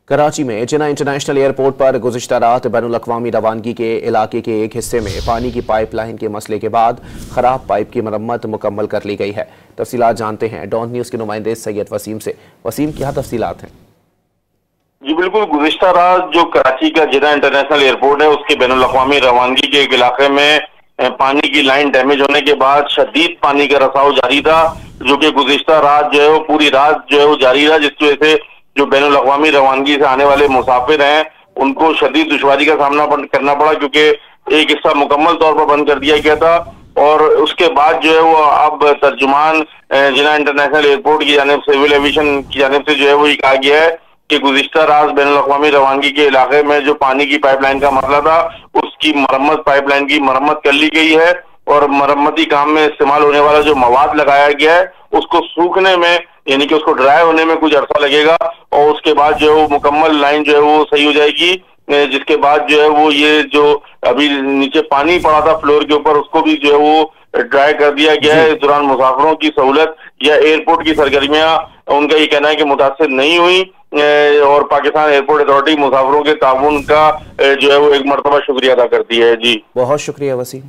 कराची में जिन्ना international airport पर गुज़िश्ता रात बैनुल-अक़वामी रवानगी के इलाके के एक हिस्से में पानी की पाइपलाइन के मसले के बाद खराब पाइप की मरम्मत मुकम्मल कर ली गई है। तफसीलात जानते हैं डॉन न्यूज़ के नुमाइंदे सैयद वसीम से। वसीम, क्या तफसीलात हैं? जी बिल्कुल, गुज़िश्ता रात जो कराची का जिन्ना इंटरनेशनल एयरपोर्ट है उसके बैनुल-अक़वामी रवानगी के एक इलाके में पानी की लाइन डैमेज होने के बाद शदीद पानी का रसाव जारी था, जो कि गुज़िश्ता रात जो है वो पूरी रात जो है वो जारी रहा, जिसकी वजह से जो बैनुल-अक़वामी रवानगी से आने वाले मुसाफिर हैं उनको शदीद दुश्वारी का सामना करना पड़ा, क्योंकि एक हिस्सा मुकम्मल तौर पर बंद कर दिया गया था। और उसके बाद जो है वो अब तर्जुमान जिन्ना इंटरनेशनल एयरपोर्ट की जानिब से, सिविल एविएशन की जानिब से जो है वो ये कहा गया है कि गुज़िश्ता रात बैनुल-अक़वामी रवानगी के इलाके में जो पानी की पाइपलाइन का मसला था उसकी मरम्मत, पाइपलाइन की मरम्मत कर ली गई है और मरम्मती काम में इस्तेमाल होने वाला जो मवाद लगाया गया है उसको सूखने में, यानी कि उसको ड्राई होने में कुछ अर्सा लगेगा और उसके बाद जो है वो मुकम्मल लाइन जो है वो सही हो जाएगी, जिसके बाद जो है वो ये जो अभी नीचे पानी पड़ा था फ्लोर के ऊपर उसको भी जो है वो ड्राई कर दिया गया है। इस दौरान मुसाफिरों की सहूलत या एयरपोर्ट की सरगर्मियां, उनका ये कहना है कि मुतासिर नहीं हुई और पाकिस्तान एयरपोर्ट अथॉरिटी मुसाफिरों के ताउन का जो है वो एक मरतबा शुक्रिया अदा करती है। जी बहुत शुक्रिया वसीम।